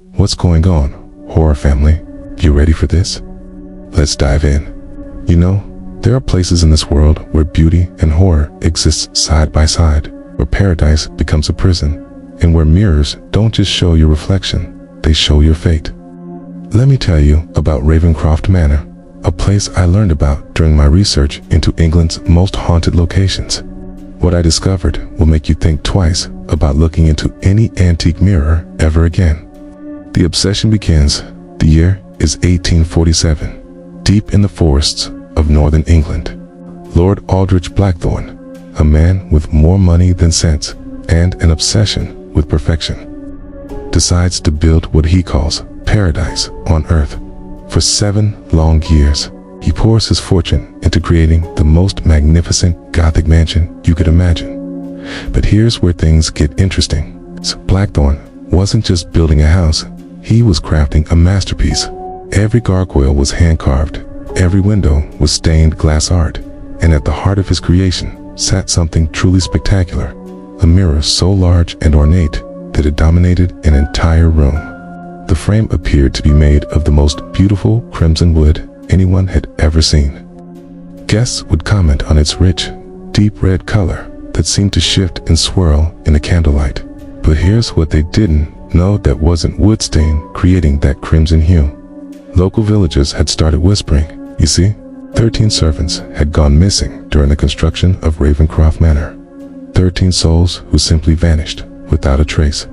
What's going on, horror family? You ready for this? Let's dive in. You know, there are places in this world where beauty and horror exist side by side, where paradise becomes a prison, and where mirrors don't just show your reflection, they show your fate. Let me tell you about Ravenscroft Manor, a place I learned about during my research into England's most haunted locations. What I discovered will make you think twice about looking into any antique mirror ever again. The obsession begins. The year is 1847, deep in the forests of northern England. Lord Aldrich Blackthorne, a man with more money than sense and an obsession with perfection, decides to build what he calls paradise on earth. For 7 long years, he pours his fortune into creating the most magnificent Gothic mansion you could imagine. But here's where things get interesting. So Blackthorne wasn't just building a house, he was crafting a masterpiece. Every gargoyle was hand-carved, every window was stained glass art, and at the heart of his creation sat something truly spectacular, a mirror so large and ornate that it dominated an entire room. The frame appeared to be made of the most beautiful crimson wood anyone had ever seen. Guests would comment on its rich, deep red color that seemed to shift and swirl in the candlelight. But here's what they didn't know that wasn't wood stain creating that crimson hue. Local villagers had started whispering. You see, 13 servants had gone missing during the construction of Ravenscroft Manor. 13 souls who simply vanished without a trace.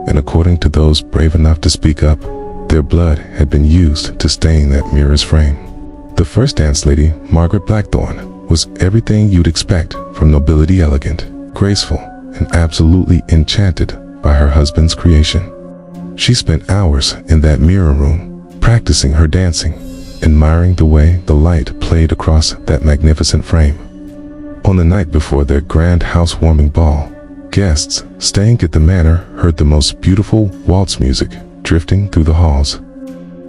And according to those brave enough to speak up, their blood had been used to stain that mirror's frame. The first dance lady, Margaret Blackthorne, was everything you'd expect from nobility, elegant, graceful, and absolutely enchanted by her husband's creation. She spent hours in that mirror room, practicing her dancing, admiring the way the light played across that magnificent frame. On the night before their grand housewarming ball, guests staying at the manor heard the most beautiful waltz music drifting through the halls.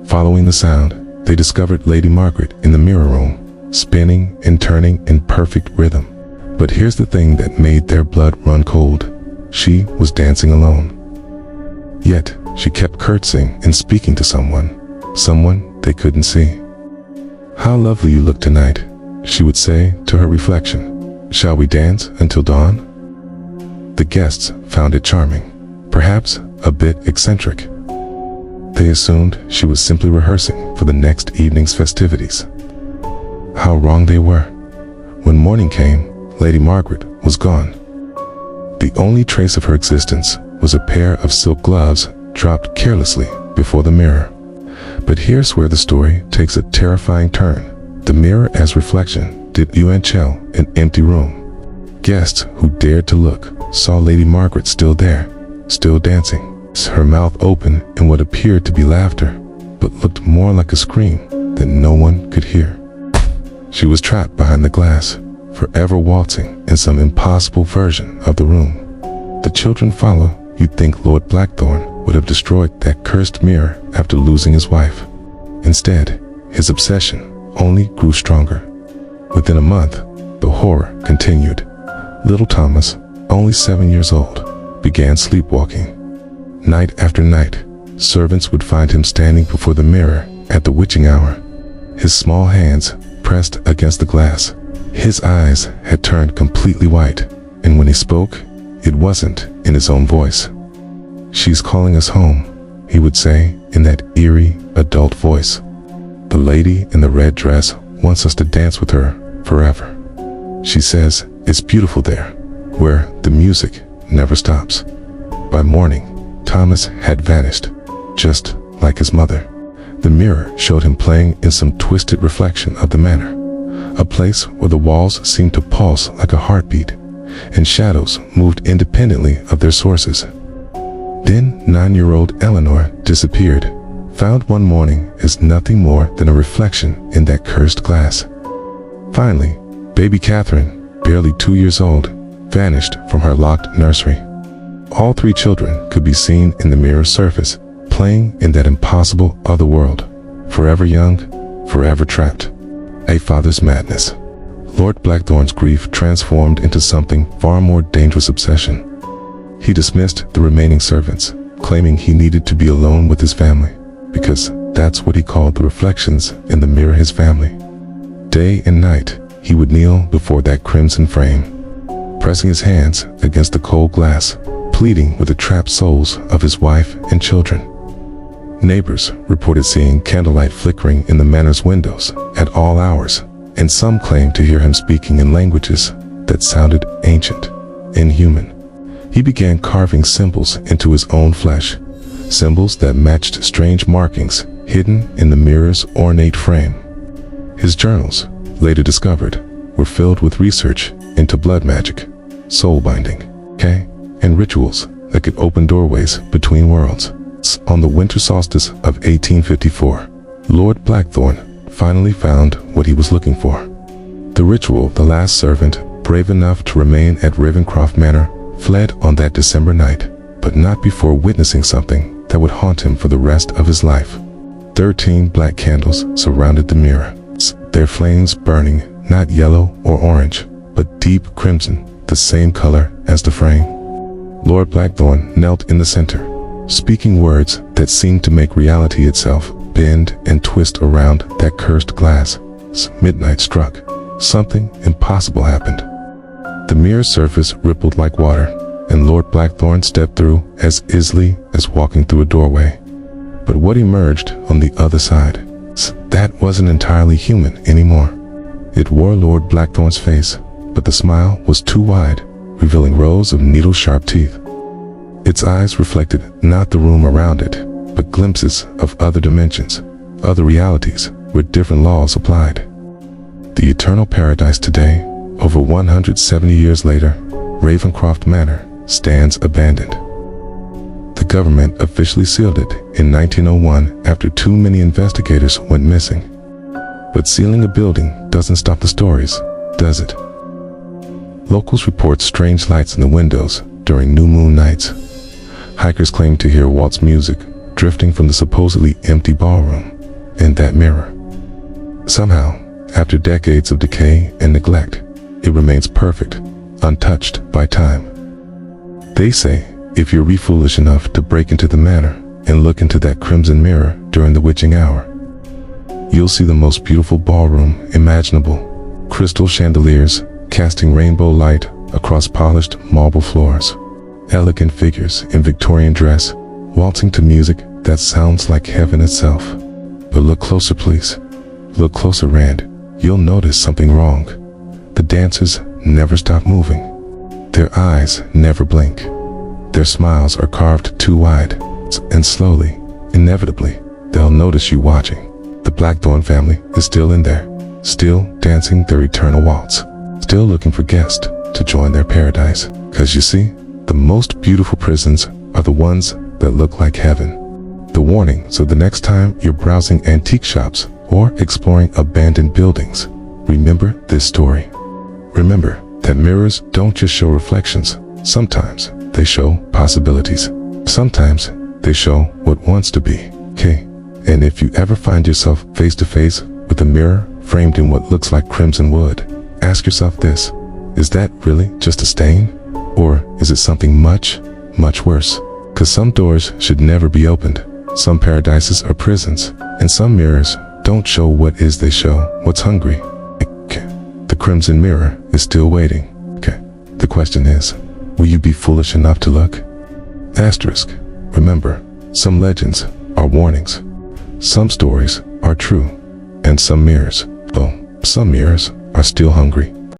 Following the sound, they discovered Lady Margaret in the mirror room, spinning and turning in perfect rhythm. But here's the thing that made their blood run cold. She was dancing alone. Yet, she kept curtsying and speaking to someone they couldn't see. "How lovely you look tonight," she would say to her reflection. "Shall we dance until dawn?" The guests found it charming, perhaps a bit eccentric. They assumed she was simply rehearsing for the next evening's festivities. How wrong they were. When morning came, Lady Margaret was gone. The only trace of her existence was a pair of silk gloves dropped carelessly before the mirror. But here's where the story takes a terrifying turn. The mirror as reflection did UNCL an empty room. Guests who dared to look saw Lady Margaret still there, still dancing, her mouth open in what appeared to be laughter, but looked more like a scream that no one could hear. She was trapped behind the glass, forever waltzing in some impossible version of the room. The children follow. You'd think Lord Blackthorne would have destroyed that cursed mirror after losing his wife. Instead, his obsession only grew stronger. Within a month, the horror continued. Little Thomas, only 7 years old, began sleepwalking. Night after night, servants would find him standing before the mirror at the witching hour, his small hands pressed against the glass. His eyes had turned completely white, and when he spoke, it wasn't in his own voice. "She's calling us home," he would say in that eerie adult voice. "The lady in the red dress wants us to dance with her forever. She says it's beautiful there, where the music never stops." By morning, Thomas had vanished, just like his mother. The mirror showed him playing in some twisted reflection of the manor, a place where the walls seemed to pulse like a heartbeat, and shadows moved independently of their sources. Then 9-year-old Eleanor disappeared, found one morning as nothing more than a reflection in that cursed glass. Finally, baby Catherine, barely 2 years old, vanished from her locked nursery. All 3 children could be seen in the mirror's surface, playing in that impossible other world, forever young, forever trapped. A father's madness. Lord Blackthorne's grief transformed into something far more dangerous: obsession. He dismissed the remaining servants, claiming he needed to be alone with his family, because that's what he called the reflections in the mirror his family. Day and night, he would kneel before that crimson frame, pressing his hands against the cold glass, pleading with the trapped souls of his wife and children. Neighbors reported seeing candlelight flickering in the manor's windows at all hours, and some claimed to hear him speaking in languages that sounded ancient, inhuman. He began carving symbols into his own flesh, symbols that matched strange markings hidden in the mirror's ornate frame. His journals, later discovered, were filled with research into blood magic, soul binding, and rituals that could open doorways between worlds. On the winter solstice of 1854, Lord Blackthorn finally found what he was looking for. The ritual the last servant, brave enough to remain at Ravencroft Manor, fled on that December night, but not before witnessing something that would haunt him for the rest of his life. 13 black candles surrounded the mirror, their flames burning not yellow or orange, but deep crimson, the same color as the frame. Lord Blackthorn knelt in the center, speaking words that seemed to make reality itself bend and twist around that cursed glass. Midnight struck. Something impossible happened. The mirror's surface rippled like water, and Lord Blackthorn stepped through as easily as walking through a doorway. But what emerged on the other side, that wasn't entirely human anymore. It wore Lord Blackthorn's face, but the smile was too wide, revealing rows of needle-sharp teeth. Its eyes reflected not the room around it, but glimpses of other dimensions, other realities where different laws applied. The eternal paradise today, over 170 years later, Ravencroft Manor, stands abandoned. The government officially sealed it in 1901 after too many investigators went missing. But sealing a building doesn't stop the stories, does it? Locals report strange lights in the windows during new moon nights. Hikers claim to hear waltz music drifting from the supposedly empty ballroom in that mirror. Somehow, after decades of decay and neglect, it remains perfect, untouched by time. They say if you're foolish enough to break into the manor and look into that crimson mirror during the witching hour, you'll see the most beautiful ballroom imaginable, crystal chandeliers casting rainbow light across polished marble floors, elegant figures in Victorian dress waltzing to music that sounds like heaven itself. But look closer, please. Look closer, Rand. You'll notice something wrong. The dancers never stop moving. Their eyes never blink. Their smiles are carved too wide, and slowly, inevitably, they'll notice you watching. The Blackthorn family is still in there, still dancing their eternal waltz, still looking for guests to join their paradise. 'Cause you see, the most beautiful prisons are the ones that look like heaven. The warning, so the next time you're browsing antique shops or exploring abandoned buildings, remember this story. Remember that mirrors don't just show reflections. Sometimes they show possibilities. Sometimes they show what wants to be. And if you ever find yourself face to face with a mirror framed in what looks like crimson wood, ask yourself this: is that really just a stain? Or is it something much, much worse? 'Cause some doors should never be opened. Some paradises are prisons, and some mirrors don't show what is, they show what's hungry. The crimson mirror is still waiting. The question is, will you be foolish enough to look? Asterisk. Remember, some legends are warnings. Some stories are true, and some mirrors are still hungry.